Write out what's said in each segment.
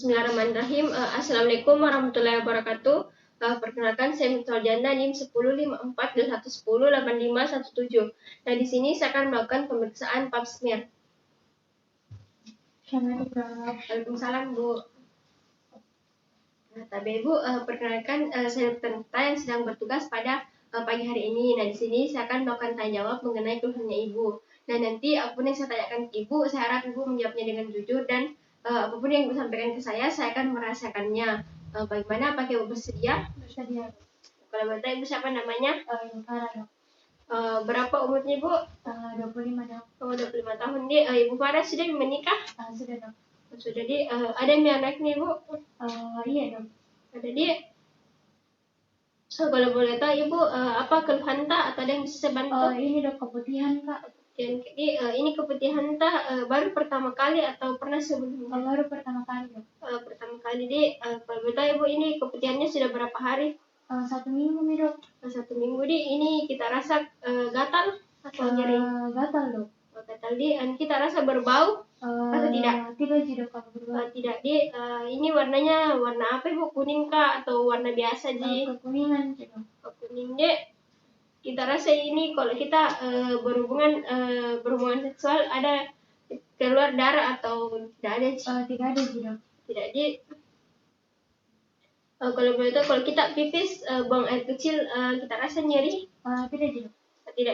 Bismillahirrahmanirrahim. Assalamualaikum warahmatullahi wabarakatuh. Perkenalkan, saya Miftal Janda, NIM 105421108517. Nah, di sini saya akan melakukan pemeriksaan pap smear. Waalaikumsalam, Bu. Nah, Ibu, perkenalkan, saya Dr. Nita yang sedang bertugas pada pagi hari ini. Nah, di sini saya akan melakukan tanya jawab mengenai keluhannya Ibu. Nah, nanti apapun yang saya tanyakan ke Ibu, saya harap Ibu menjawabnya dengan jujur dan apapun yang Ibu sampaikan ke saya akan merahasiakannya. Bagaimana? Apakah Ibu bersedia? Bersedia. Kalau boleh tahu Ibu siapa namanya? Ibu Farah, dok. Berapa umurnya Ibu? 25, dok. 25 tahun. Ibu Farah sudah menikah? Sudah, dok. Sudah. Ada yang anak nih Ibu? Iya, dok. Ada kalau boleh tahu Ibu apa keluhan tak atau ada yang bisa saya bantu? Ini dok, keputihan, Kak. Jadi ini keputihan tak baru pertama kali atau pernah sebelumnya? Baru pertama kali, dok. Pertama kali. Kalau boleh tahu Ibu ini keputihannya sudah berapa hari? 1 minggu nih, dok. 1 minggu. Ini kita rasa gatal atau nyeri? Gatal, dok. Gatal. Kita rasa berbau atau tidak? Tidak sih, dok, kalau berbau. Tidak. Ini warnanya warna apa Ibu? Kuning kah atau warna biasa ji? Kekuningan sih, dok. Kuning. Kita rasa ini kalau kita berhubungan seksual ada keluar darah atau tidak ada? Tidak ada sih, dok. Tidak. Kalau boleh tahu, kalau kita pipis buang air kecil kita rasa nyeri? Tidak sih, dok. Tidak.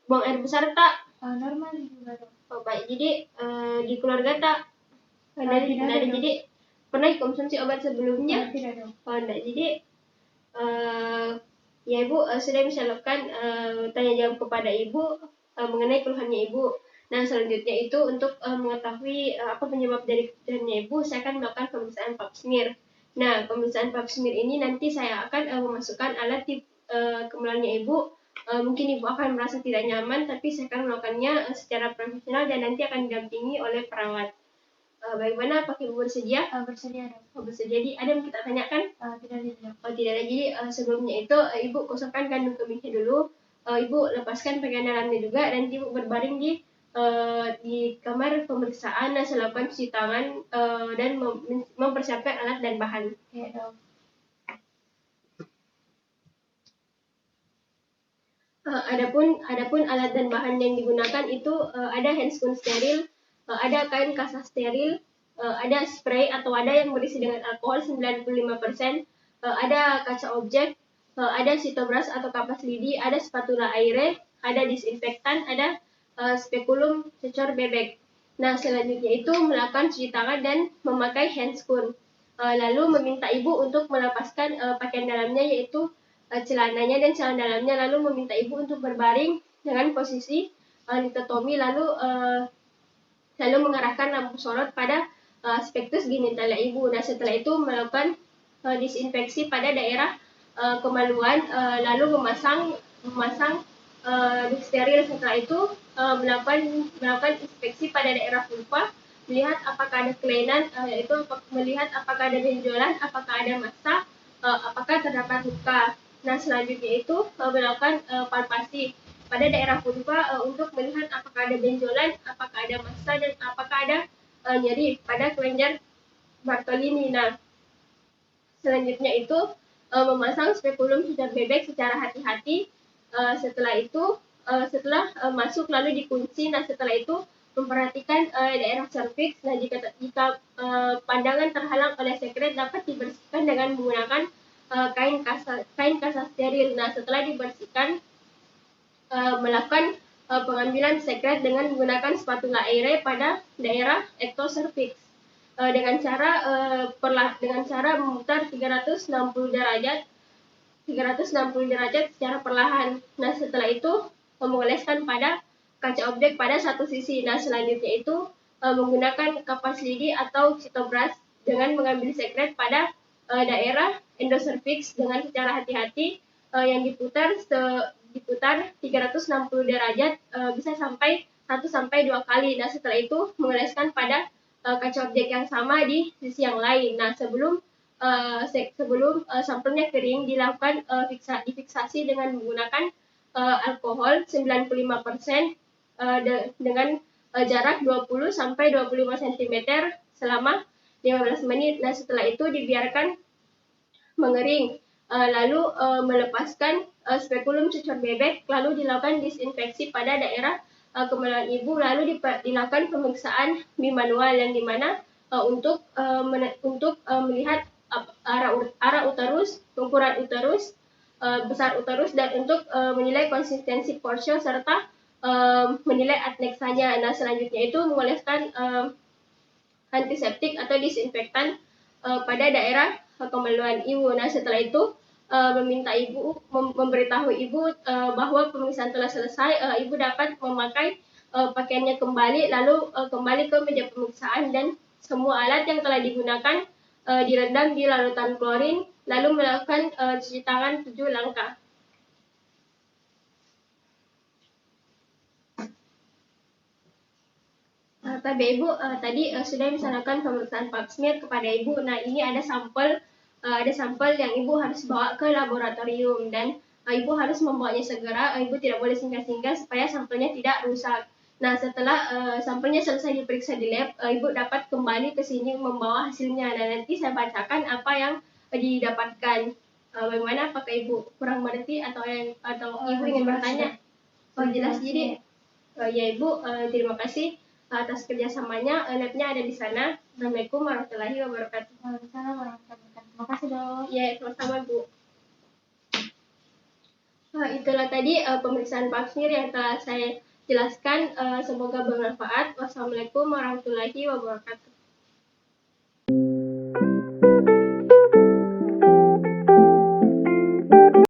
Buang air besar tak? Normal juga, dok. Baik. Jadi di keluarga tak? Tidak ada, dok. Jadi pernah konsumsi obat sebelumnya? Tidak, dok. Tidak. Jadi ya Ibu sudah bisa lakukan tanya jawab kepada Ibu mengenai keluhannya Ibu. Nah, selanjutnya itu untuk mengetahui apa penyebab dari keluhannya Ibu, saya akan melakukan pemeriksaan pap smear. Nah, pemeriksaan pap smear ini nanti saya akan memasukkan alat di kemaluannya Ibu. Mungkin Ibu akan merasa tidak nyaman, tapi saya akan melakukannya secara profesional dan nanti akan didampingi oleh perawat. Bagaimana? Apakah Ibu bersedia? Bersedia, dok. Bersedia. Jadi ada yang kita tanyakan? Tidak ada, dok. Tidak ada. Jadi sebelumnya itu Ibu kosongkan kandung kemihnya dulu. Ibu lepaskan pakaian dalamnya juga dan Ibu berbaring di kamar pemeriksaan. Saya lakukan cuci tangan dan mempersiapkan alat dan bahan. Iya, dok. Adapun alat dan bahan yang digunakan itu ada handscoon steril, ada kain kasa steril, ada spray atau wadah yang berisi dengan alkohol 95%, ada kaca objek, ada sitobras atau kapas lidi, ada spatula aire, ada disinfektan, ada spekulum cecor bebek. Nah, selanjutnya itu melakukan cuci tangan dan memakai handscoon. Lalu meminta Ibu untuk melepaskan pakaian dalamnya yaitu celananya dan celana dalamnya, lalu meminta Ibu untuk berbaring dengan posisi lithotomy, lalu mengarahkan lampu sorot pada spektus genitalia Ibu. Nah, setelah itu melakukan disinfeksi pada daerah kemaluan, lalu memasang steril. Setelah itu melakukan inspeksi pada daerah vulva, melihat apakah ada kelainan, yaitu melihat apakah ada benjolan, apakah ada massa, apakah terdapat luka. Nah, selanjutnya itu melakukan palpasi pada daerah vulva untuk melihat apakah ada benjolan, apakah ada massa, dan apakah ada nyeri pada kelenjar Bartolini. Nah, selanjutnya itu memasang spekulum cecor bebek secara hati-hati. Setelah itu setelah masuk lalu dikunci. Nah, setelah itu memperhatikan daerah cervix. Nah, jika pandangan terhalang oleh sekret dapat dibersihkan dengan menggunakan kain kasa steril. Nah, setelah dibersihkan melakukan pengambilan sekret dengan menggunakan spatula aire pada daerah ectocervix dengan cara memutar 360 derajat secara perlahan. Nah, setelah itu mengoleskan pada kaca objek pada satu sisi. Nah, selanjutnya itu menggunakan kapas lidi atau sitobras dengan mengambil sekret pada daerah endocervix dengan secara hati-hati yang diputar 360 derajat bisa sampai 1-2 kali. Nah, setelah itu mengoleskan pada kaca objek yang sama di sisi yang lain. Nah, sebelum sampelnya kering dilakukan difiksasi dengan menggunakan alkohol 95% dengan jarak 20-25 cm selama 15 menit. Nah, setelah itu dibiarkan mengering. Lalu melepaskan spekulum cucur bebek, lalu dilakukan disinfeksi pada daerah kemaluan ibu, lalu dilakukan pemeriksaan bimanual yang dimana untuk melihat arah uterus, ukuran uterus, besar uterus, dan untuk menilai konsistensi porsio serta menilai adneksanya. Nah, selanjutnya itu mengoleskan antiseptik atau disinfektan pada daerah kemaluan ibu. Nah, setelah itu memberitahu ibu bahwa pemeriksaan telah selesai, ibu dapat memakai pakaiannya kembali, lalu kembali ke meja pemeriksaan, dan semua alat yang telah digunakan direndam di larutan klorin, lalu melakukan cuci tangan 7 langkah. Pada ibu tadi sudah misalkan pemeriksaan pap smear kepada ibu. Nah, ini ada sampel yang ibu harus bawa ke laboratorium, dan ibu harus membawanya segera. Ibu tidak boleh singgah-singgah supaya sampelnya tidak rusak. Nah, setelah sampelnya selesai diperiksa di lab, ibu dapat kembali ke sini membawa hasilnya. Dan nanti saya bacakan apa yang didapatkan. Bagaimana? Apakah ibu kurang mengerti atau ibu ingin bertanya? Jelas jadi. Ya ibu, terima kasih atas kerjasamanya. Labnya ada di sana. Assalamualaikum warahmatullahi wabarakatuh. Waalaikumsalam warahmatullahi wabarakatuh. Terima kasih dok. Ya, sama-sama bu. Itulah tadi pemeriksaan pap smear yang telah saya jelaskan. Semoga bermanfaat. Wassalamualaikum warahmatullahi wabarakatuh.